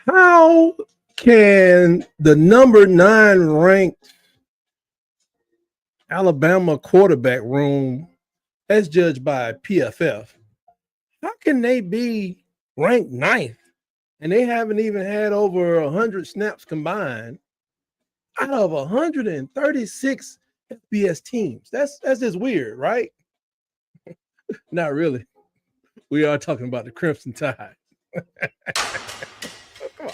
How can the number 9 ranked Alabama quarterback room, as judged by PFF, how can they be ranked 9th and they haven't even had over 100 snaps combined out of 136 FBS teams? That's just weird, right? Not really. We are talking about the Crimson Tide. Come on.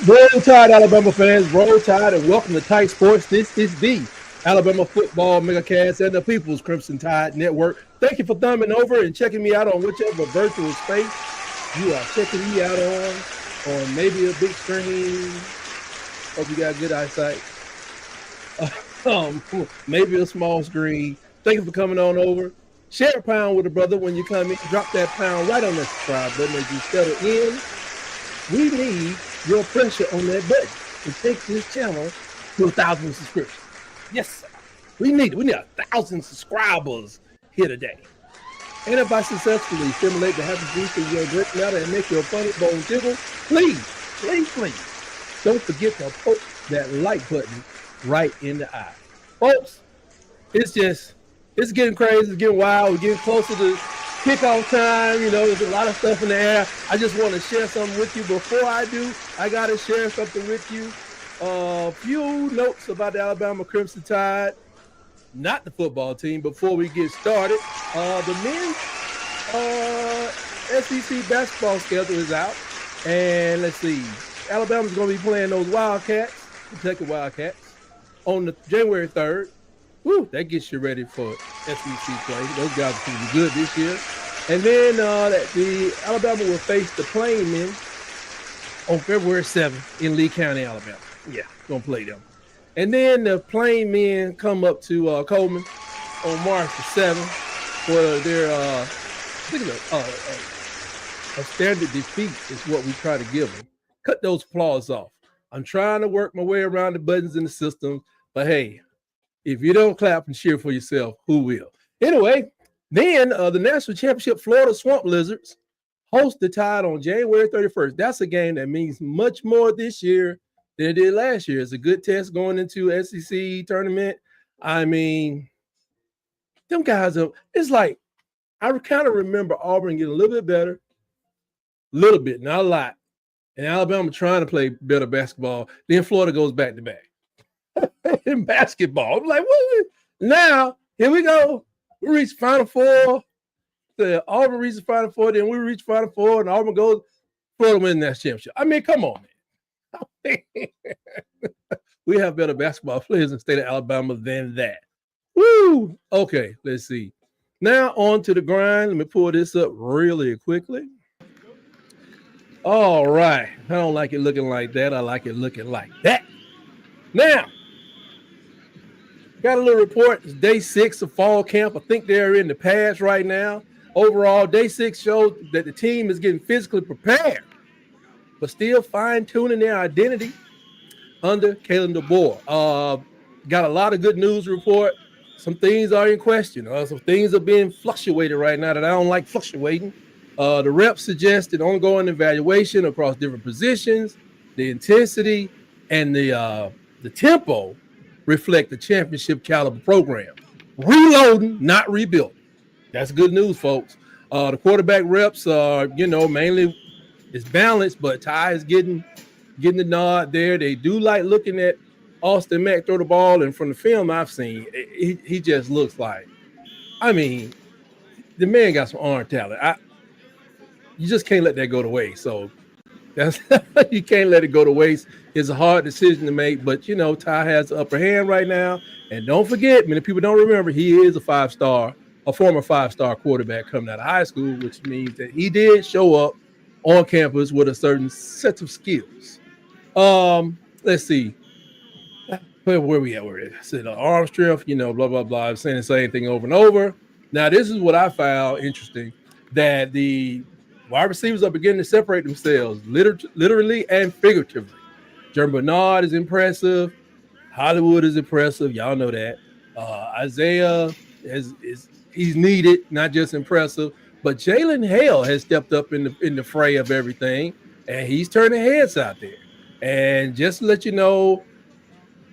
Roll Tide, Alabama fans. Roll Tide, and welcome to Tide Sports. This is the Alabama Football Megacast and the People's Crimson Tide Network. Thank you for thumbing over and checking me out on whichever virtual space you are checking me out on maybe a big screen. Hope you got good eyesight. Maybe a small screen. Thank you for coming on over. Share a pound with a brother when you come in. Drop that pound right on that subscribe button as you settle in. We need your pressure on that button to take this channel to 1,000 subscriptions. Yes, sir. We need 1,000 subscribers here today. And if I successfully stimulate the happy juice in your drink matter and make your funny bone jiggle, please don't forget to poke that like button right in the eye. Folks, it's getting crazy, it's getting wild, we're getting closer to kickoff time. There's a lot of stuff in the air. I just want to share something with you. Before I do, I got to share something with you. A few notes about the Alabama Crimson Tide, not the football team, before we get started. The men's SEC basketball schedule is out. And let's see, Alabama's going to be playing those Wildcats, Kentucky Wildcats, on the January 3rd. Woo, that gets you ready for SEC play. Those guys are going to be good this year. And then the Alabama will face the Plain Men on February 7th in Lee County, Alabama. Yeah, going to play them. And then the Plain Men come up to Coleman on March the 7th for their a standard defeat is what we try to give them. Cut those applause off. I'm trying to work my way around the buttons in the system, but hey, if you don't clap and cheer for yourself, who will? Anyway, then the National Championship Florida Swamp Lizards host the Tide on January 31st. That's a game that means much more this year than it did last year. It's a good test going into SEC tournament. I mean, them guys it's like, I kind of remember Auburn getting a little bit better, a little bit, not a lot, and Alabama trying to play better basketball. Then Florida goes back to back in basketball. I'm like, what? Now, here we go. We reach Final Four. The Auburn reaches Final Four, then we reach Final Four, and Auburn goes, Florida wins that championship. I mean, come on, man. We have better basketball players in the state of Alabama than that. Woo! Okay, let's see. Now on to the grind. Let me pull this up really quickly. All right. I don't like it looking like that. I like it looking like that. Now, got a little report. It's day 6 of fall camp. I think they're in the pads right now. Overall, day 6 shows that the team is getting physically prepared, but still fine-tuning their identity under Kalen Deboer. Got a lot of good news to report. Some things are in question. Some things are being fluctuated right now that I don't like fluctuating. The reps suggested ongoing evaluation across different positions. The intensity and the tempo reflect the championship caliber program. Reloading, not rebuilding. That's good news, folks. The quarterback reps are, mainly it's balanced, but Ty is getting the nod there. They do like looking at Austin Mack throw the ball, and from the film I've seen, he just looks like, I mean, the man got some arm talent. You just can't let that go to waste. So that's you can't let it go to waste. It's a hard decision to make, but Ty has the upper hand right now. And don't forget, many people don't remember, he is a former 5-star quarterback coming out of high school, which means that he did show up on campus with a certain set of skills. Let's see. Where we at? I said arm strength, blah, blah, blah. I'm saying the same thing over and over. Now, this is what I found interesting, that the wide receivers are beginning to separate themselves, literally and figuratively. Jeremy Bernard is impressive. Hollywood is impressive. Y'all know that. Isaiah he's needed, not just impressive. But Jalen Hale has stepped up in the fray of everything, and he's turning heads out there. And just to let you know,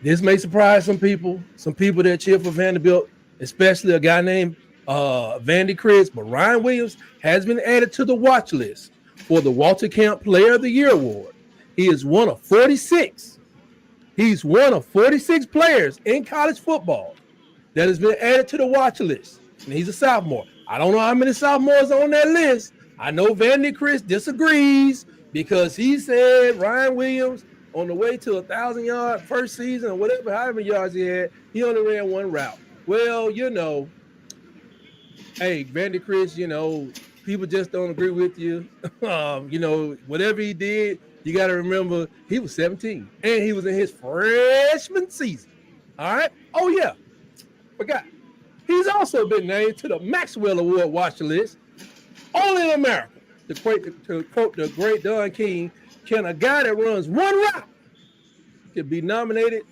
this may surprise some people that cheer for Vanderbilt, especially a guy named Vandy Chris, but Ryan Williams has been added to the watch list for the Walter Camp Player of the Year award. He is one of 46. He's one of 46 players in college football that has been added to the watch list, and he's a sophomore. I don't know how many sophomores are on that list. I know Vandy Chris disagrees because he said Ryan Williams, on the way to 1,000-yard first season or whatever, however many yards he had, he only ran one route. Well, hey, Vandy Chris, people just don't agree with you. Whatever he did, you got to remember he was 17 and he was in his freshman season. All right. Oh yeah, forgot. He's also been named to the Maxwell Award watch list. Only in America, to quote the great Don King, can a guy that runs one route could be nominated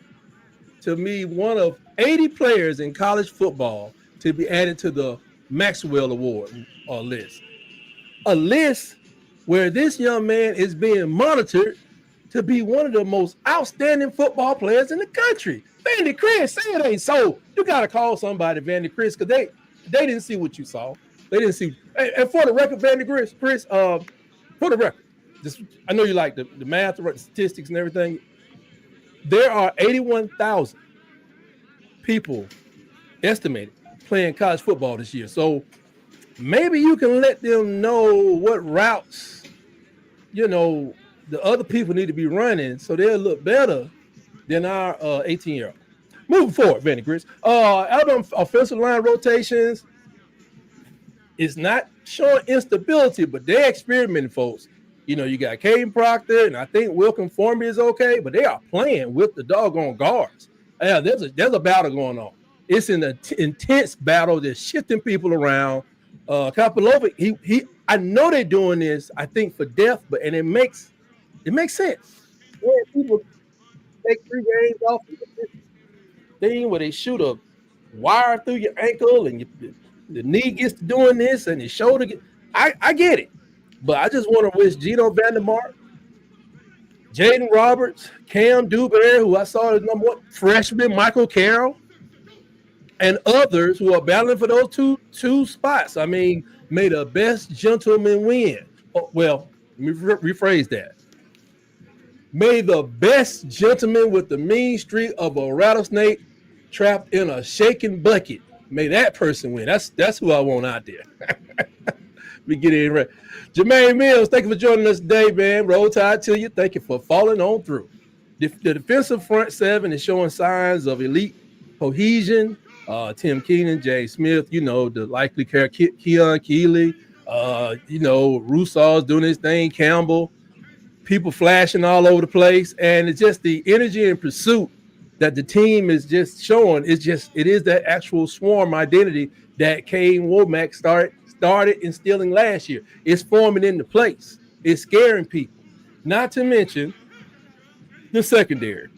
to be one of 80 players in college football to be added to the Maxwell Award list. A list where this young man is being monitored to be one of the most outstanding football players in the country. Vandy Chris, say it ain't so. You got to call somebody, Vandy Chris, because they didn't see what you saw. They didn't see. And for the record, Vandy Chris, for the record, I know you like the math, the statistics, and everything. There are 81,000 people estimated playing college football this year. So maybe you can let them know what routes, the other people need to be running so they'll look better than our 18-year-old. Moving forward, Vandy Chris. Alabama offensive line rotations is not showing instability, but they're experimenting, folks. You got Caden Proctor, and I think Wilkin Formby is okay, but they are playing with the doggone guards. Yeah, there's a battle going on. It's an intense battle. They're shifting people around. Kopalovic, I know they're doing this, I think, for depth, and it makes sense. When people take 3 games off of this thing where they shoot a wire through your ankle and the knee gets to doing this and your shoulder I get it. But I just want to wish Gino Vandermark, Jaden Roberts, Cam Deboer, who I saw as number 1 freshman, Michael Carroll, and others who are battling for those two spots. I mean, may the best gentleman win. Well, let me rephrase that. May the best gentleman with the mean streak of a rattlesnake trapped in a shaking bucket, may that person win. That's who I want out there. We get in right. Jermaine Mills, thank you for joining us today, man. Roll Tide to you. Thank you for falling on through. The defensive front 7 is showing signs of elite cohesion. Tim Keenan, Jay Smith, the likely Keon Keeley, Rusaw's doing his thing, Campbell, people flashing all over the place. And it's just the energy and pursuit that the team is just showing. It is that actual swarm identity that Caden Womack started instilling last year. It's forming into place. It's scaring people. Not to mention the secondary.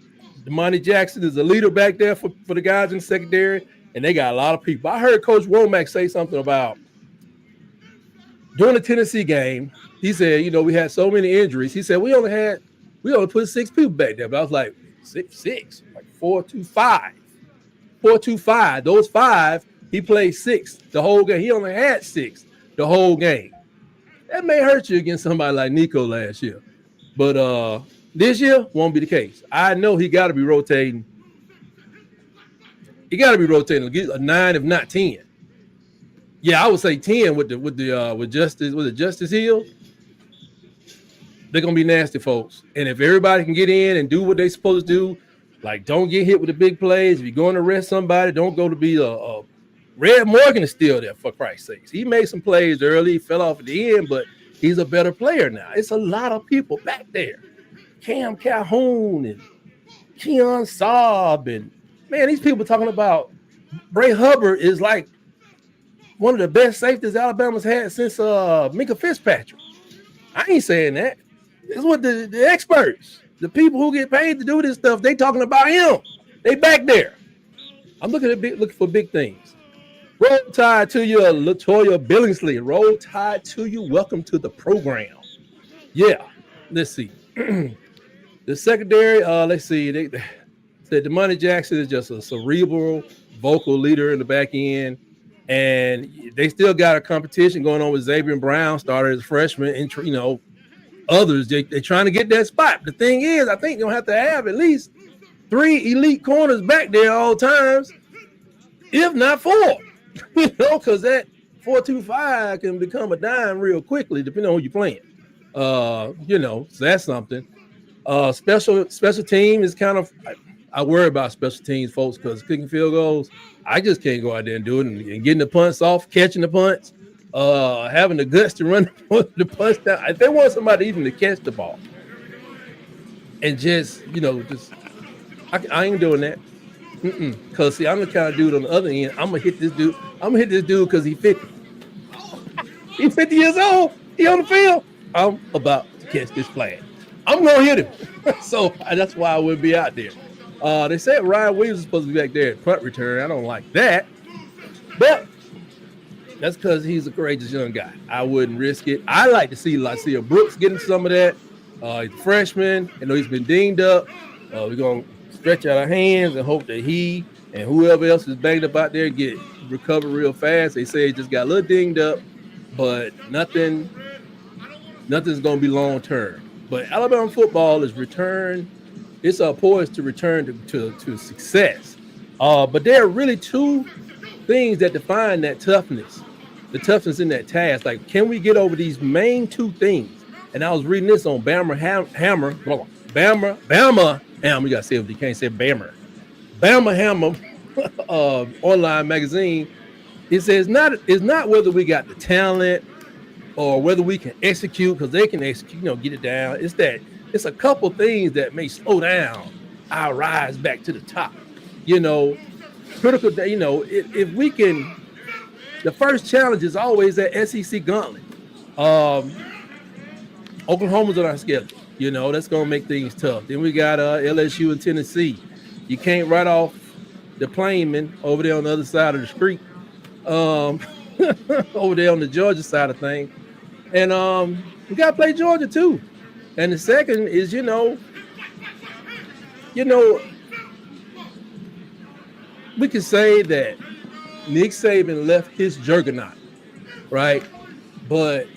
Damani Jackson is a leader back there for the guys in the secondary, and they got a lot of people. I heard Coach Womack say something about during the Tennessee game. He said, we had so many injuries. He said we only put 6 people back there. But I was like, six, like 4-2-5. 4-2-5. Those 5, he played 6 the whole game. He only had 6 the whole game. That may hurt you against somebody like Nico last year. But this year won't be the case. I know he got to be rotating. He got to be rotating a 9, if not 10. Yeah, I would say 10 with Justice Hill. They're gonna be nasty, folks. And if everybody can get in and do what they're supposed to do, like don't get hit with the big plays. If you're going to arrest somebody, don't go to be a Red Morgan is still there, for Christ's sakes. He made some plays early, he fell off at the end, but he's a better player now. It's a lot of people back there. Cam Calhoun and Keon Saab, and man, these people talking about Bray Hubbard is like one of the best safeties Alabama's had since Minka Fitzpatrick. I ain't saying that. It's what the experts, the people who get paid to do this stuff, they talking about him. They back there. I'm looking for big things. Roll Tide to you, Latoya Billingsley. Roll Tide to you. Welcome to the program. Yeah, let's see. The secondary, let's see. They said Damani Jackson is just a cerebral, vocal leader in the back end. And they still got a competition going on with Xavier Brown, started as freshman, and others. They're trying to get that spot. The thing is, I think you'll have to have at least 3 elite corners back there all times, if not 4. Because that 4-2-5 can become a dime real quickly, depending on who you're playing. So that's something. Special team is kind of. I worry about special teams, folks, because kicking field goals, I just can't go out there and do it. And getting the punts off, catching the punts, having the guts to run the punts down. If they want somebody even to catch the ball, and I ain't doing that. Because see, I'm the kind of dude on the other end. I'm gonna hit this dude. I'm gonna hit this dude because he's 50. He's 50 years old. He on the field. I'm about to catch this flag. I'm gonna hit him. So that's why I would be out there. They said Ryan Williams is supposed to be back there at punt return. I don't like that. But That's because he's a courageous young guy. I wouldn't risk it. I like to see a Brooks getting some of that. He's a freshman. I know he's been dinged up. We're gonna stretch out our hands and hope that he and whoever else is banged up out there get recover real fast. They say he just got a little dinged up, but nothing's gonna be long term. But Alabama football is returned. It's poised to return to success. But there are really two things that define that toughness. The toughness in that task. Like, can we get over these main two things? And I was reading this on Bama Hammer. You gotta say it, you can't say Bama Hammer online magazine. It says it's not whether we got the talent or whether we can execute, because they can execute, get it down. It's a couple things that may slow down our rise back to the top. Critical, if we can. The first challenge is always that SEC gauntlet. Oklahoma's on our schedule. That's going to make things tough. Then we got LSU and Tennessee. You can't write off the Plainmen over there on the other side of the street, over there on the Georgia side of things. And we got to play Georgia too. And the second is, we can say that Nick Saban left his juggernaut, right? But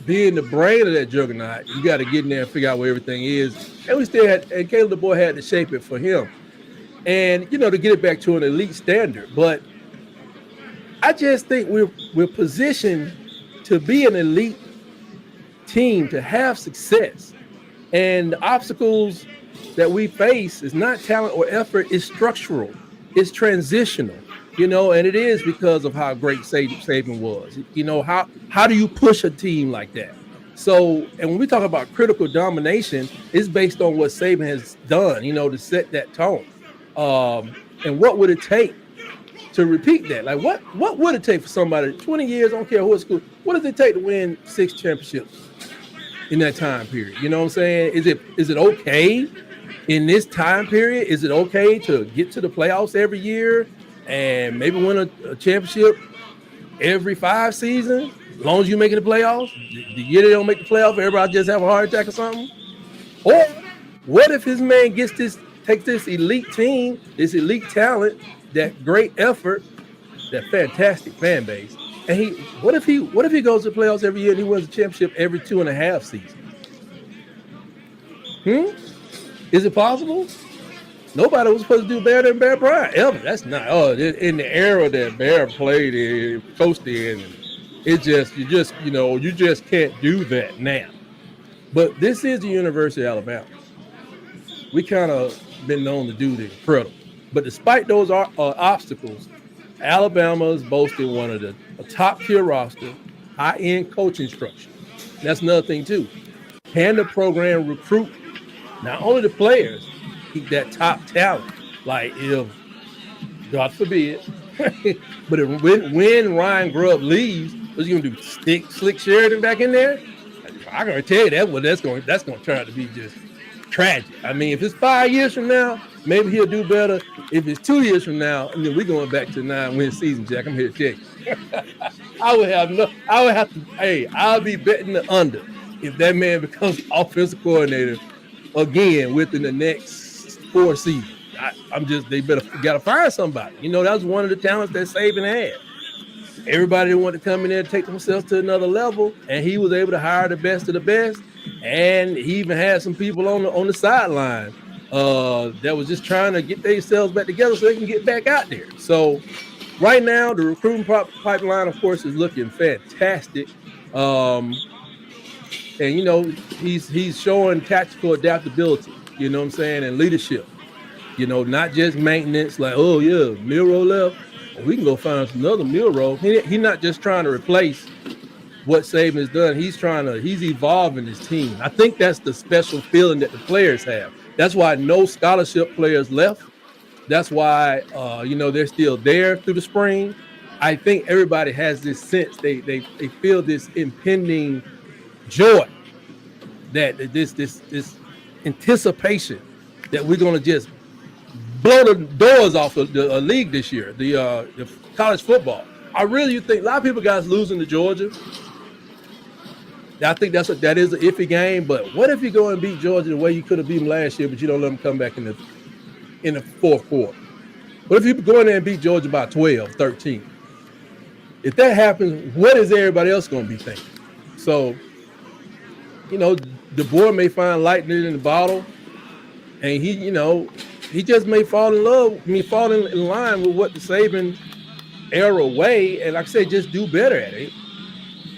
being the brain of that juggernaut, you got to get in there and figure out where everything is. And and Caleb Deboer had to shape it for him. And, to get it back to an elite standard. But I just think we're positioned to be an elite team, to have success. And the obstacles that we face is not talent or effort, it's structural, it's transitional. And it is because of how great Saban was. How do you push a team like that? So, and when we talk about critical domination, it's based on what Saban has done, to set that tone. And what would it take to repeat that? Like, what would it take for somebody, 20 years, I don't care what school, what does it take to win 6 championships in that time period? You know what I'm saying? Is it okay in this time period? Is it okay to get to the playoffs every year and maybe win a championship every 5 seasons, as long as you make it the playoffs? The year they don't make the playoffs, everybody just have a heart attack or something? Or what if his man takes this elite team, this elite talent, that great effort, that fantastic fan base, and what if he goes to the playoffs every year and he wins a championship every 2.5 seasons? Is it possible? Nobody was supposed to do better than Bear Bryant ever. That's not. In the era that Bear played in, coached in, you just can't do that now. But this is the University of Alabama. We kind of been known to do the incredible. But despite those obstacles, Alabama is boasting one of the top-tier roster, high-end coaching structure. That's another thing too. Can the program recruit not only the players, keep that top talent? Like, if, God forbid, but when Ryan Grubb leaves, what's he gonna do? Stick Slick Sheridan back in there? I'm gonna tell you that's going to turn out to be just tragic. I mean, if it's 5 years from now, maybe he'll do better. If it's 2 years from now, and then we're going back to 9-win season, Jack. I'm here to tell you. I'll be betting the under if that man becomes offensive coordinator again within the next 4 seasons. They got to fire somebody. That was one of the talents that Saban had. Everybody wanted to come in there and take themselves to another level, and he was able to hire the best of the best. And he even had some people on the sideline that was just trying to get themselves back together so they can get back out there. So right now, the recruiting pipeline, of course, is looking fantastic. And he's showing tactical adaptability. You know what I'm saying, and leadership. Not just maintenance. Like, oh yeah, Milroe left. We can go find another Milroe. He's not just trying to replace what Saban has done. He's evolving his team. I think that's the special feeling that the players have. That's why no scholarship players left. That's why, they're still there through the spring. I think everybody has this sense. They feel this impending joy, that this anticipation that we're going to just blow the doors off of the league this year, the college football. I really think a lot of people guys losing to Georgia. I think that is an iffy game. But what if you go and beat Georgia the way you could have beat them last year, but you don't let them come back in the fourth quarter? What if you go in there and beat Georgia by 12, 13? If that happens, what is everybody else going to be thinking? So, Deboer may find lightning in the bottle, and he just may fall in line with what the Saban era way, and like I said, just do better at it.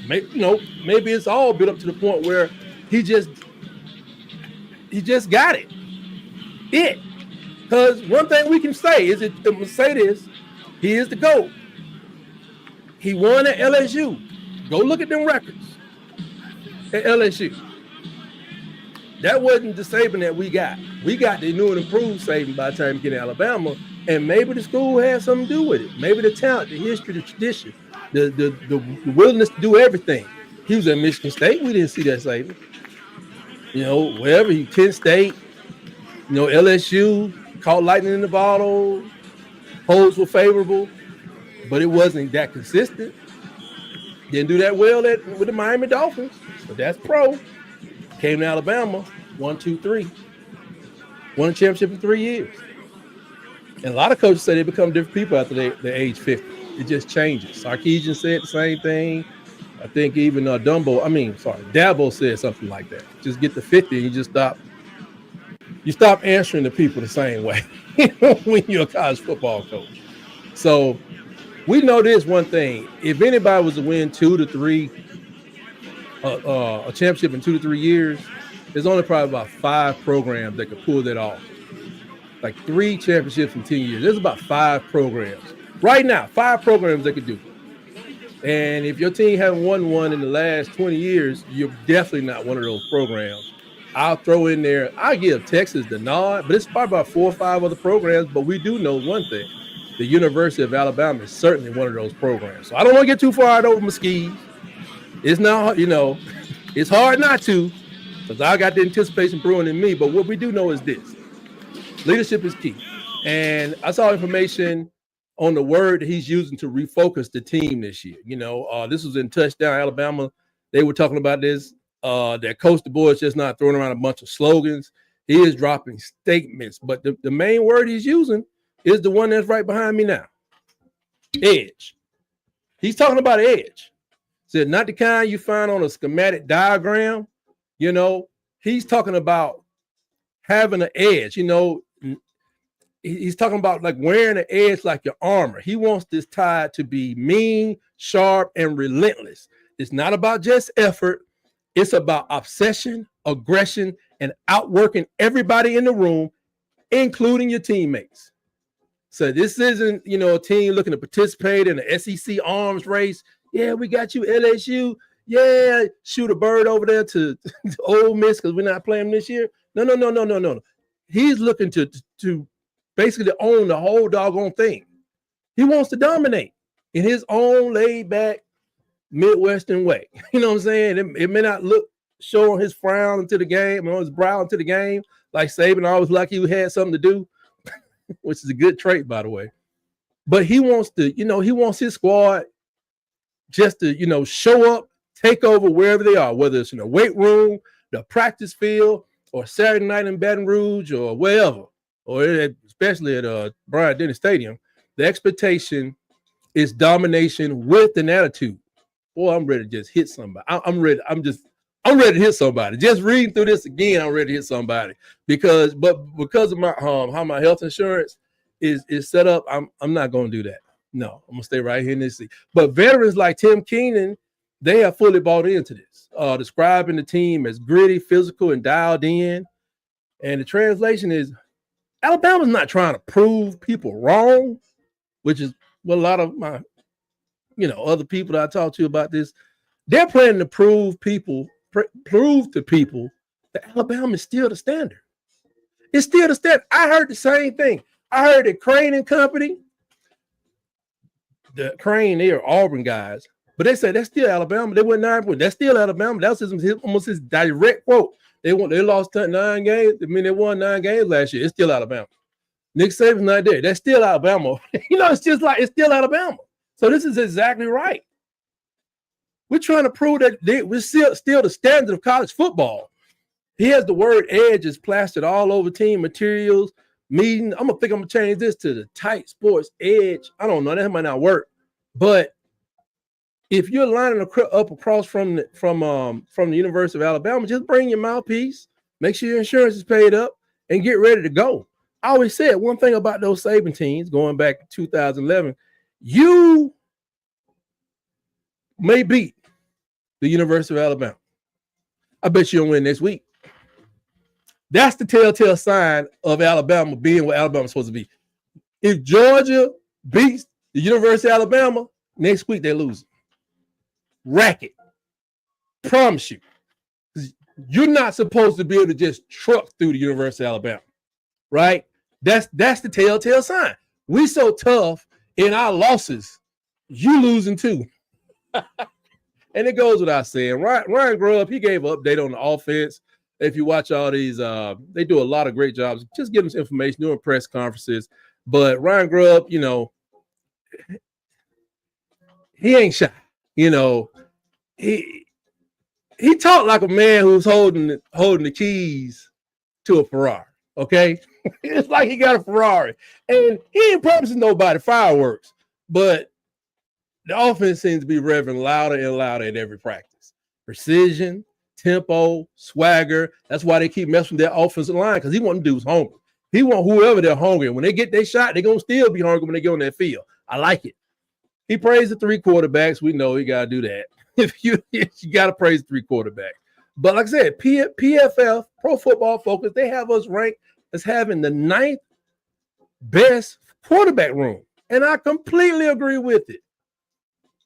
Maybe it's all built up to the point where he just got it. Because one thing we can say is I'm gonna say this: he is the GOAT. He won at LSU. Go look at them records at LSU. That wasn't the Saban that we got. We got the new and improved Saban by the time we get to Alabama, and maybe the school had something to do with it. Maybe the talent, the history, the tradition, the willingness to do everything. He was at Michigan State. We didn't see that Saban. Wherever Kent State, LSU, caught lightning in the bottle, polls were favorable, but it wasn't that consistent. Didn't do that well with the Miami Dolphins, but that's pro. Came to Alabama, 1, 2, 3, won a championship in 3 years. And a lot of coaches say they become different people after they age 50. It just changes. Sarkisian said the same thing. I think even Dabo said something like that. Just get to 50 and you just stop. You stop answering the people the same way when you're a college football coach. So we know this one thing. If anybody was to win 2 to 3 a championship in 2 to 3 years, there's only probably about 5 programs that could pull that off. Like 3 championships in 10 years. There's about 5 programs. Right now, 5 programs that could do it. And if your team hasn't won one in the last 20 years, you're definitely not one of those programs. I'll throw in there, I give Texas the nod, but it's probably about 4 or 5 other programs. But we do know one thing. The University of Alabama is certainly one of those programs. So I don't want to get too far out over my skis. It's not, it's hard not to, because I got the anticipation brewing in me. But what we do know is this: leadership is key. And I saw information on the word that he's using to refocus the team this year. This was in Touchdown Alabama. They were talking about this. That Coach Deboer is just not throwing around a bunch of slogans. He is dropping statements. But the main word he's using is the one that's right behind me now. Edge. He's talking about edge. Said not the kind you find on a schematic diagram. He's talking about having an edge. He's talking about like wearing an edge like your armor. He wants this tie to be mean, sharp, and relentless. It's not about just effort. It's about obsession, aggression, and outworking everybody in the room, including your teammates. So this isn't, a team looking to participate in the SEC arms race. Yeah, we got you, LSU. Yeah, shoot a bird over there to Ole Miss because we're not playing this year. No. He's looking to basically own the whole doggone thing. He wants to dominate in his own laid-back Midwestern way. You know what I'm saying? It may not show on his frown into the game, on his brow into the game, like Saban always like he had something to do, which is a good trait, by the way. But he wants to, he wants his squad just to, show up, take over wherever they are, whether it's in the weight room, the practice field, or Saturday night in Baton Rouge, or wherever, or especially at Bryant Denny Stadium. The expectation is domination with an attitude. Boy, I'm ready to just hit somebody. I'm ready. I'm ready to hit somebody. Just reading through this again, I'm ready to hit somebody because of my how my health insurance is set up, I'm not going to do that. No, I'm gonna stay right here in this seat. But veterans like Tim Keenan, they have fully bought into this, describing the team as gritty, physical, and dialed in. And the translation is Alabama's not trying to prove people wrong, which is what a lot of my other people that I talk to about this, they're planning to prove to people that Alabama is still the standard. It's still the standard. I heard the same thing. I heard that Crane and Company, the Crane, they are Auburn guys, but they say that's still Alabama. They went 9 points. That's still Alabama. That was almost his direct quote. They lost 9 games. They won 9 games last year. It's still Alabama. Nick Saban's not there. That's still Alabama. It's just like it's still Alabama. So this is exactly right. We're trying to prove that we're still the standard of college football. He has the word edge is plastered all over team materials, meeting. I'm gonna change this to the tight sports edge. I don't know, that might not work. But if you're lining up across from the University of Alabama, just bring your mouthpiece, make sure your insurance is paid up, and get ready to go. I always said one thing about those Saban teams going back to 2011, you may beat the University of Alabama. I bet you don't win next week. That's the telltale sign of Alabama being what Alabama's supposed to be. If Georgia beats the University of Alabama, next week they lose. Racket. Promise you. You're not supposed to be able to just truck through the University of Alabama, right? That's the telltale sign. We so tough in our losses, you losing too. And it goes without saying. Ryan Grubb, he gave an update on the offense. If you watch all these, they do a lot of great jobs. Just giving us information, doing press conferences. But Ryan Grubb, you know, he ain't shy. You know, he talked like a man who's holding the keys to a Ferrari. Okay, it's like he got a Ferrari, and he ain't promising nobody fireworks. But the offense seems to be revving louder and louder at every practice. Precision, tempo, swagger. That's why they keep messing with their offensive line, because he want them dudes hungry. He want whoever they're hungry. When they get their shot, they're going to still be hungry when they get on that field. I like it. He praised the three quarterbacks. We know you got to do that. If you got to praise the three quarterbacks. But like I said, PFF, Pro Football Focus, they have us ranked as having the 9th best quarterback room. And I completely agree with it.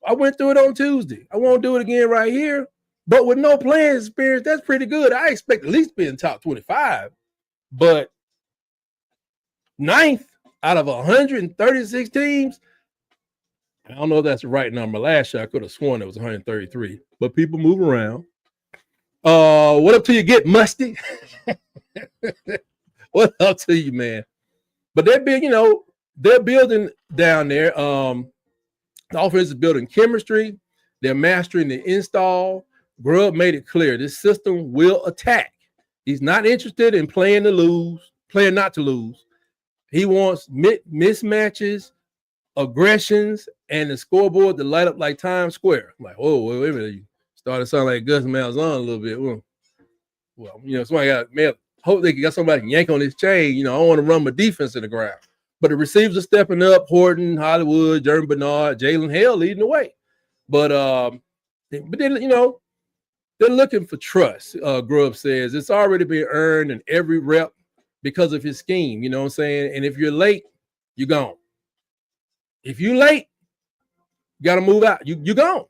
I went through it on Tuesday. I won't do it again right here. But with no playing experience, that's pretty good. I expect at least to be in top 25. But 9th out of 136 teams, I don't know if that's the right number. Last year, I could have sworn it was 133. But people move around. What up till you get musty? What up to you, man? But they're big, you know, they're building down there. The offense is building chemistry. They're mastering the install. Grubb made it clear this system will attack. He's not interested in playing not to lose. He wants mismatches, aggressions, and the scoreboard to light up like Times Square. I'm like, oh, wait a minute. You started to sound like Gus Malzahn a little bit. Well, you know, somebody hope they got somebody can yank on his chain. You know, I don't want to run my defense in the ground. But the receivers are stepping up. Horton, Hollywood, Jeremy Bernard, Jalen Hale leading the way. But then, you know, they're looking for trust. Grubb says it's already been earned in every rep because of his scheme. You know what I'm saying? And if you're late, you're gone. If you're late, you got to move out. You're gone.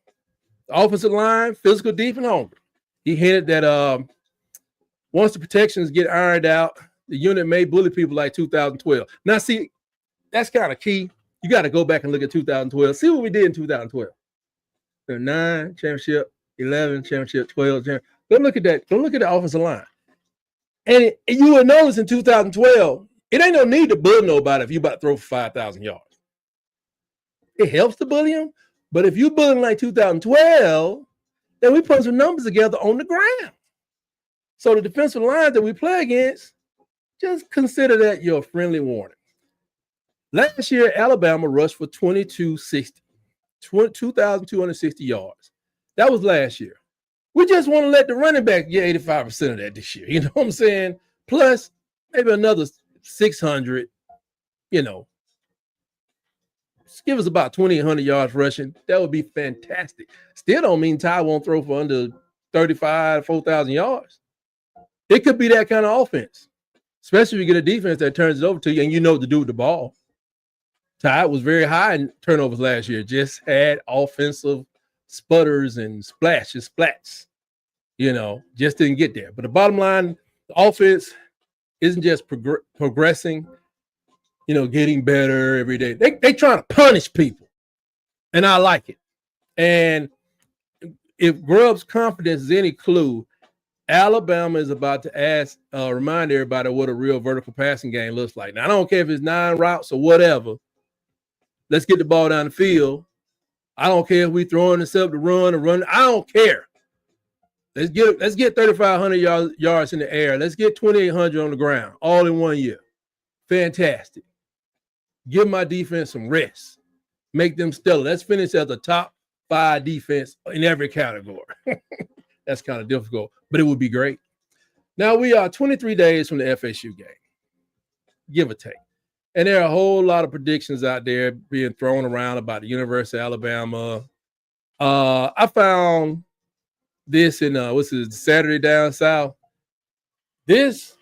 The offensive line, physical, deep, and hungry. He hinted that once the protections get ironed out, the unit may bully people like 2012. Now, see, that's kind of key. You got to go back and look at 2012. See what we did in 2012. 9 championship, 11 championship, 12 championship. Go look at that. Go look at the offensive line. And you will notice in 2012, it ain't no need to bully nobody if you about to throw for 5,000 yards. It helps to bully them. But if you bullying like 2012, then we put some numbers together on the ground. So the defensive line that we play against, just consider that your friendly warning. Last year, Alabama rushed for 2,260 yards. That was last year. We just want to let the running back get 85% of that this year. You know what I'm saying? Plus, maybe another 600, you know. Just give us about 2,800 yards rushing. That would be fantastic. Still don't mean Ty won't throw for under 35, 4,000 yards. It could be that kind of offense, especially if you get a defense that turns it over to you and you know what to do with the ball. Ty was very high in turnovers last year, just had offensive sputters and splats, you know, just didn't get there. But the bottom line, the offense isn't just progressing, you know, getting better every day. They trying to punish people, and I like it. And if Grubb's confidence is any clue, Alabama is about to remind everybody what a real vertical passing game looks like. Now, I don't care if it's 9 routes or whatever. Let's get the ball down the field I don't care if we throwing this up to run or run. I don't care. Let's get 3,500 yards in the air. Let's get 2,800 on the ground all in 1 year. Fantastic. Give my defense some rest. Make them stellar. Let's finish as the top 5 defense in every category. That's kind of difficult, but it would be great. Now we are 23 days from the FSU game, give or take. And there are a whole lot of predictions out there being thrown around about the University of Alabama. I found this in Saturday Down South. This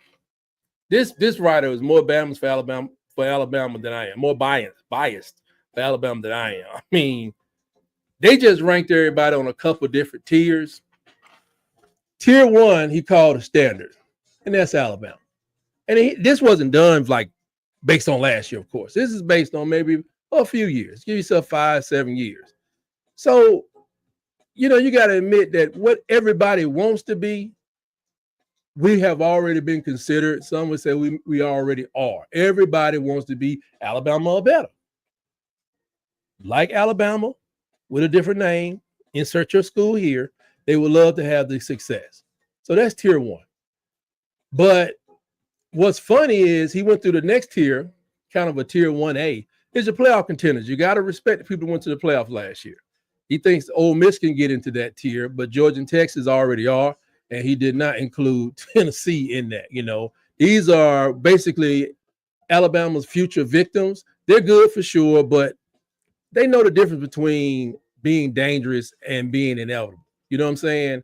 writer is more Bama's for Alabama than I am, more biased for Alabama than I am. I mean, they just ranked everybody on a couple different tiers. Tier 1, he called a standard, and that's Alabama. And this wasn't done like based on last year, of course. This is based on maybe a few years. Give yourself 5-7 years. So, you got to admit that what everybody wants to be, we have already been considered. Some would say we already are. Everybody wants to be Alabama or better. Like Alabama, with a different name, insert your school here. They would love to have the success. So that's tier 1. But what's funny is he went through the next tier, kind of a tier 1A. It's your playoff contenders. You got to respect the people who went to the playoff last year. He thinks Ole Miss can get into that tier, but Georgia and Texas already are, and he did not include Tennessee in that. These are basically Alabama's future victims. They're good for sure, but they know the difference between being dangerous and being inevitable. You know what I'm saying?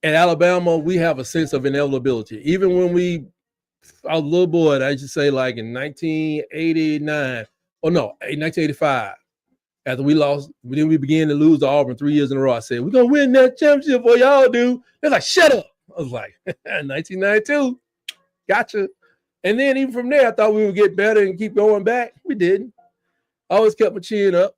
At Alabama, we have a sense of inevitability. Even when I was a little boy, I used to say like in 1985, after we lost, then we began to lose to Auburn 3 years in a row. I said, we're going to win that championship for y'all, dude. They're like, shut up. I was like, 1992, gotcha. And then even from there, I thought we would get better and keep going back. We didn't. I always kept my chin up.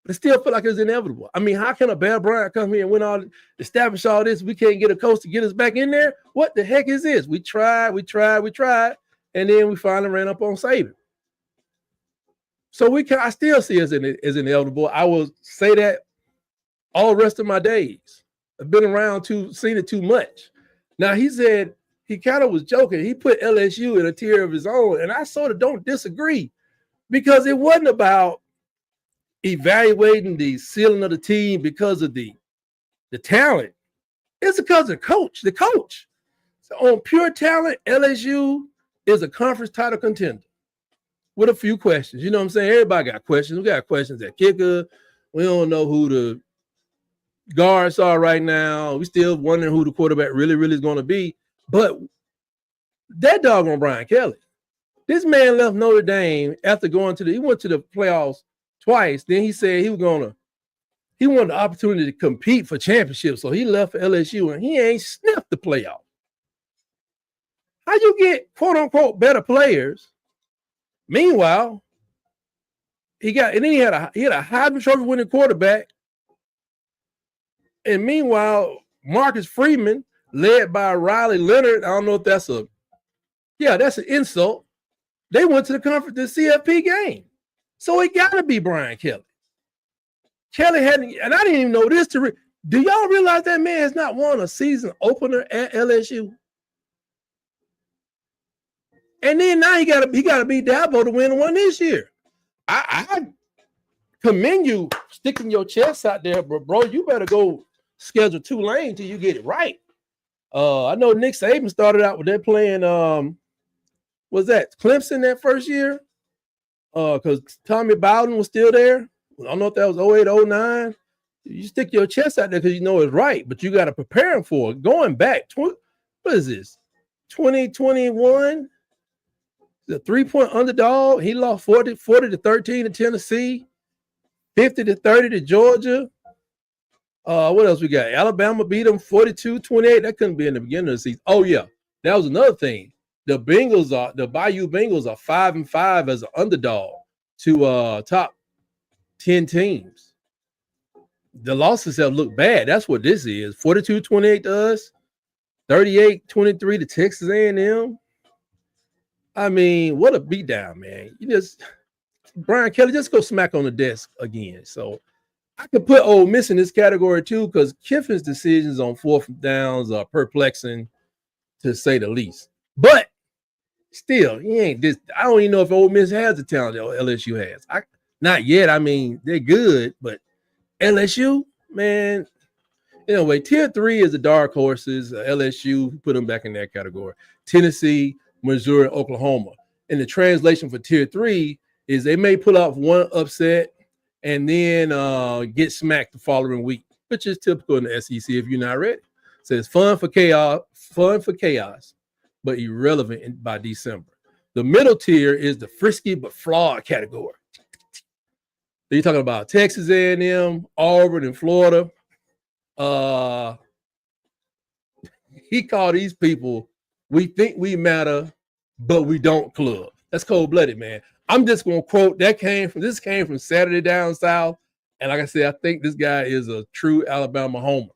But it still felt like it was inevitable. I mean, how can a Bear Bryant come here and establish all this? We can't get a coach to get us back in there. What the heck is this? We tried, and then we finally ran up on Saban. So I still see it as inevitable. I will say that all the rest of my days. I've been around seen it too much. Now, he said he kind of was joking. He put LSU in a tier of his own, and I sort of don't disagree because it wasn't about evaluating the ceiling of the team because of the talent. It's because of the coach. So on pure talent, LSU is a conference title contender with a few questions. You know what I'm saying? Everybody got questions. We got questions at kicker. We don't know who the guards are right now. We still wondering who the quarterback really is going to be. But that doggone Brian Kelly, this man left Notre Dame after he went to the playoffs twice. Then he said he wanted the opportunity to compete for championships. So he left for LSU and he ain't sniffed the playoff. How you get quote unquote better players? Meanwhile, he had a Heisman Trophy winning quarterback. And meanwhile, Marcus Freeman, led by Riley Leonard, I don't know if that's an insult. They went to the CFP game. So it got to be Brian Kelly. Kelly hadn't, and I didn't even know this. Do y'all realize that man has not won a season opener at LSU? And then now he got to beat Deboer to win one this year. I commend you sticking your chest out there, but bro, you better go schedule Tulane till you get it right. I know Nick Saban started out with that playing. Was that Clemson that first year? Because Tommy Bowden was still there. I don't know if that was 08, 09. You stick your chest out there because you know it's right, but you got to prepare him for it. Going back, what is this? 2021, the 3-point underdog. He lost 40-13 to Tennessee, 50-30 to Georgia. What else we got? Alabama beat them 42-28. That couldn't be in the beginning of the season. Oh, yeah. That was another thing. The Bayou Bengals are 5-5 as an underdog to top 10 teams. The losses have looked bad. That's what this is. 42-28 to us, 38-23 to Texas A&M. I mean, what a beatdown, man. Brian Kelly, just go smack on the desk again. So I could put Ole Miss in this category too, because Kiffin's decisions on fourth downs are perplexing to say the least. But still, he ain't this. I don't even know if Ole Miss has the talent that LSU has. Not yet. I mean, they're good, but LSU, man. Anyway, tier 3 is the dark horses. LSU, put them back in that category. Tennessee, Missouri, Oklahoma. And the translation for tier 3 is they may pull off one upset and then get smacked the following week, which is typical in the SEC if you're not ready. So it's fun for chaos, but irrelevant by December. The middle tier is the frisky but flawed category. So you're talking about Texas A&M, Auburn, and Florida. He called these people, we think we matter, but we don't club. That's cold-blooded, man. I'm just gonna quote this came from Saturday Down South. And like I said, I think this guy is a true Alabama homer.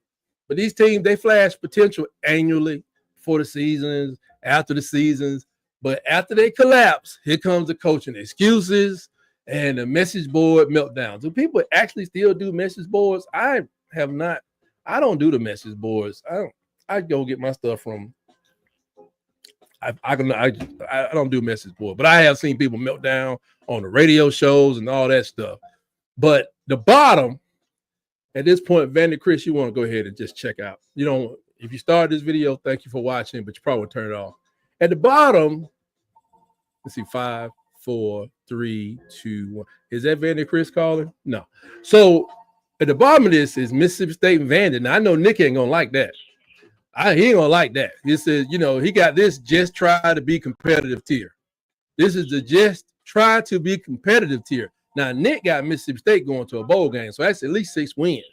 But these teams, they flash potential annually for the seasons, after the seasons. But after they collapse, here comes the coaching excuses and the message board meltdowns. Do people actually still do message boards? I have not. I don't do the message boards. I go get my stuff from. I don't do message board, but I have seen people melt down on the radio shows and all that stuff. But the bottom, at this point, Vandy Chris, you want to go ahead and just check out. You don't. If you started this video, thank you for watching, but you probably will turn it off. At the bottom, let's see, 5, 4, 3, 2, 1. Is that Vandy Chris calling? No. So at the bottom of this is Mississippi State and Vandy. Now I know Nick ain't gonna like that. He ain't gonna like that. He says, he got this just try to be competitive tier. This is the just try to be competitive tier. Now Nick got Mississippi State going to a bowl game, so that's at least 6 wins.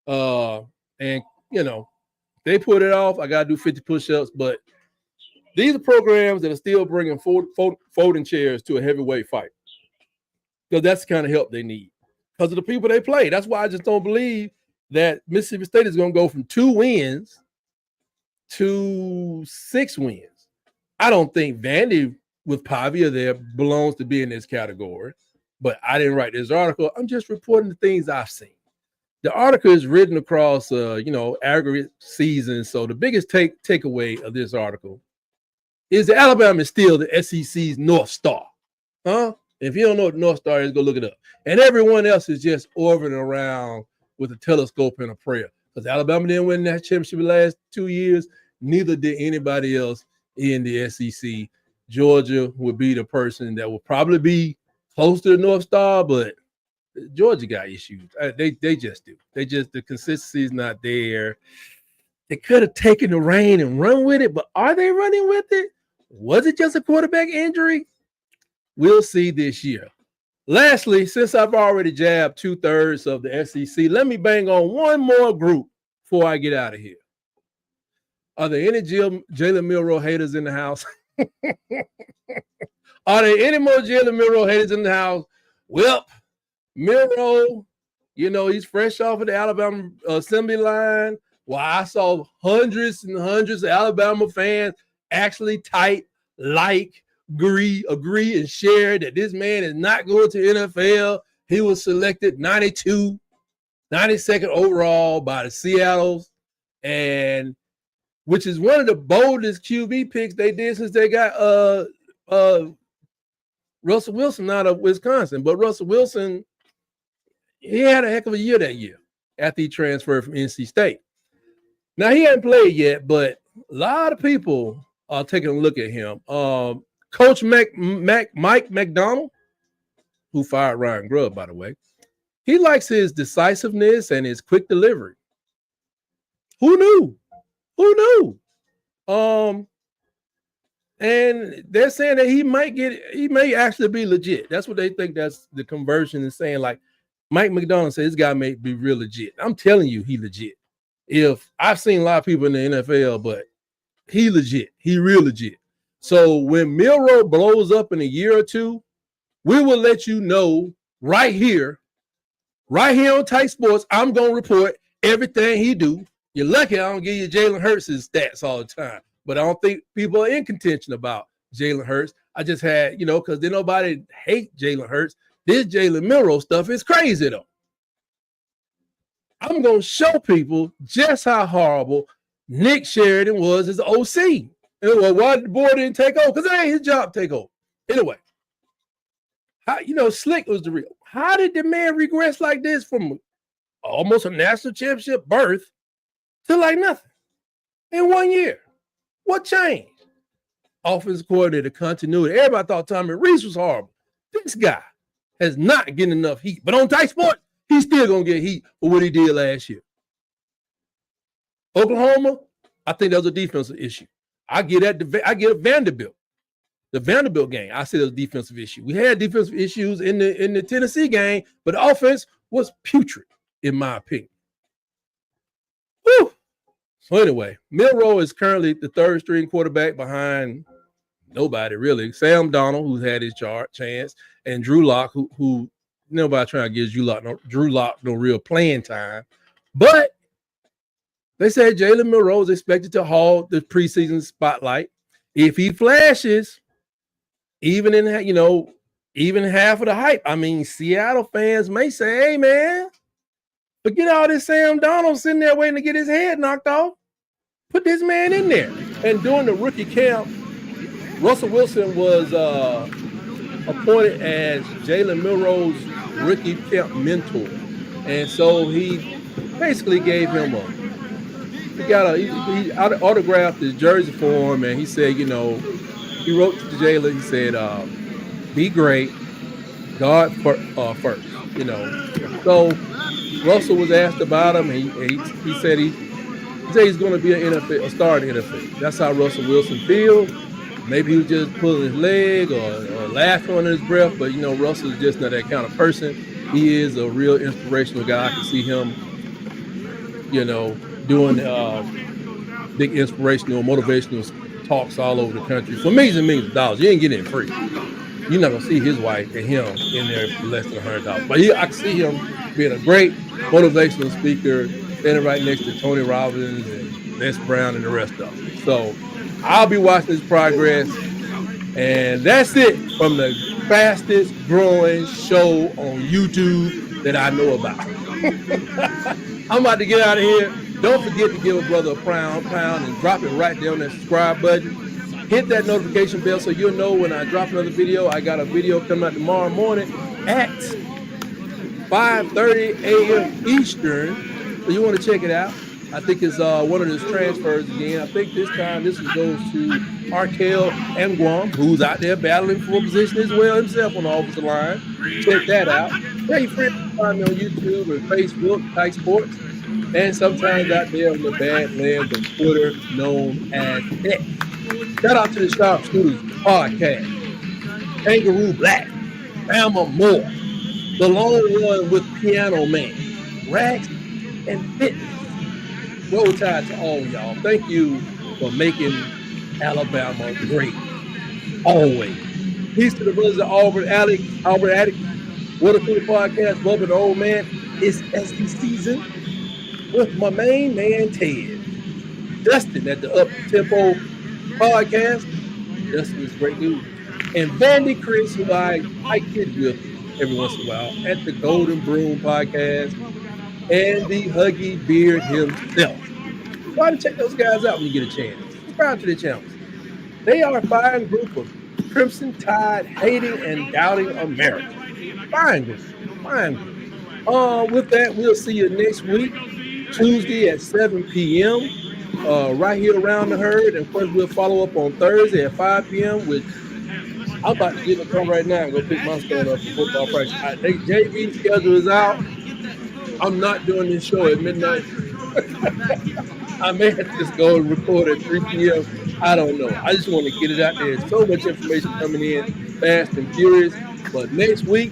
And they put it off. I gotta do 50 push-ups, but these are programs that are still bringing folding chairs to a heavyweight fight because that's the kind of help they need because of the people they play. That's why I just don't believe that Mississippi State is going to go from 2 wins to 6 wins. I don't think Vandy with Pavia there belongs to be in this category, but I didn't write this article. I'm just reporting the things I've seen. The article is written across, aggregate seasons. So the biggest takeaway of this article is that Alabama is still the SEC's North Star. Huh? If you don't know what North Star is, go look it up. And everyone else is just orbiting around with a telescope and a prayer. Because Alabama didn't win that championship the last 2 years. Neither did anybody else in the SEC. Georgia would be the person that would probably be close to the North Star, but Georgia got issues. They just do. The consistency is not there. They could have taken the reign and run with it, but are they running with it? Was it just a quarterback injury? We'll see this year. Lastly, since I've already jabbed 2/3 of the SEC, let me bang on one more group before I get out of here. Are there any Jalen Milroe haters in the house? Are there any more Jalen Milroe haters in the house? Well, Milroe, he's fresh off of the Alabama assembly line. Well, I saw hundreds and hundreds of Alabama fans actually type, agree, and share that this man is not going to NFL. He was selected 92, 92nd overall by the Seattles, and which is one of the boldest QB picks they did since they got Russell Wilson out of Wisconsin. But Russell Wilson, he had a heck of a year that year after he transferred from NC State. Now, he hasn't played yet, but a lot of people are taking a look at him. Coach Mike McDonald, who fired Ryan Grubb, by the way, he likes his decisiveness and his quick delivery. Who knew? And they're saying that he may actually be legit. That's what they think. That's the conversion is saying. Like Mike McDonald said, this guy may be real legit. I'm telling you, he legit. If I've seen a lot of people in the NFL, but he legit. He real legit. So when Milroe blows up in a year or two, we will let you know right here on Tight Sports. I'm going to report everything he do. You're lucky I don't give you Jalen Hurts' stats all the time. But I don't think people are in contention about Jalen Hurts. I just had, because then nobody hate Jalen Hurts. This Jalen Milroe stuff is crazy, though. I'm going to show people just how horrible Nick Sheridan was as OC. And well, why the board didn't take over? Because it ain't his job to take over. Anyway, Slick was the real. How did the man regress like this from almost a national championship berth to like nothing in 1 year? What changed? Offensive coordinator continuity. Everybody thought Tommy Reese was horrible. This guy has not getting enough heat. But on Tight Sports, he's still going to get heat for what he did last year. Oklahoma, I think that was a defensive issue. I get Vanderbilt. The Vanderbilt game, I said it was a defensive issue. We had defensive issues in the Tennessee game, but the offense was putrid, in my opinion. Whew. So anyway, Milroe is currently the third string quarterback behind nobody really. Sam Donald, who's had his chance, and Drew Lock, who nobody trying to give Drew Lock no real playing time. But they said Jalen Milroe is expected to haul the preseason spotlight. If he flashes, even half of the hype. I mean, Seattle fans may say, hey, man, forget all this Sam Donald sitting there waiting to get his head knocked off. Put this man in there. And during the rookie camp, Russell Wilson was appointed as Jalen Milroe's rookie camp mentor. And so he basically gave him he autographed his jersey for him, and he said, he wrote to Jalen, he said, be great, God first, So Russell was asked about him, and he said he's going to be a star in the NFL. That's how Russell Wilson feels. Maybe he was just pulling his leg or laughing under his breath, but, Russell's just not that kind of person. He is a real inspirational guy. I can see him, doing big inspirational, motivational talks all over the country for millions and millions of dollars. You ain't getting it free. You're not gonna see his wife and him in there for less than $100. But I can see him being a great motivational speaker, standing right next to Tony Robbins and Les Brown and the rest of them. So I'll be watching his progress, and that's it from the fastest growing show on YouTube that I know about. I'm about to get out of here. Don't forget to give a brother a pound and drop it right there on that subscribe button. Hit that notification bell so you'll know when I drop another video. I got a video coming out tomorrow morning at 5:30 a.m. Eastern. So you want to check it out. I think it's one of his transfers again. I think this time this goes to Arkel Angwam, who's out there battling for a position as well himself on the offensive line. Check that out. Tell your friends to find me on YouTube and Facebook, Tight Sports, and sometimes out there on the Badlands of Twitter, known as X. Shout out to the Sharp Shooters podcast, Kangaroo Black, Bama Moore, The Long One with Piano Man, Rags and Fitness. Roll Tide to all y'all. Thank you for making Alabama great. Always. Peace to the brothers of Albert Attic, Water Cooler Podcast, Bubba the Old Man. It's SC season with my main man Ted. Dustin at the Up Tempo Podcast. Dustin is great news. And Vandy Chris, who I kid with every once in a while, at the Golden Broom Podcast. And the Huggy Beard himself. Try to check those guys out when you get a chance. Subscribe to their channels. They are a fine group of Crimson Tide hating and doubting America. Fine group. With that, we'll see you next week, Tuesday at 7 p.m. Right here around the herd. And first we'll follow up on Thursday at 5 p.m. with I'm about to get in the car right now and go pick my son up for football practice. JV's schedule is out. I'm not doing this show at midnight. I may have to just go and record at 3 p.m. I don't know. I just want to get it out there. There's so much information coming in fast and furious. But next week,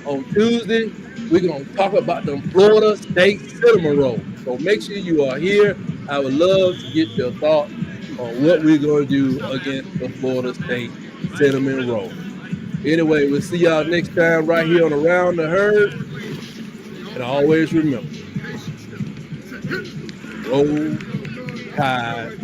on Tuesday, we're going to talk about the Florida State cinnamon roll. So make sure you are here. I would love to get your thoughts on what we're going to do against the Florida State cinnamon roll. Anyway, we'll see y'all next time right here on Around the Herd. And always remember, roll tide.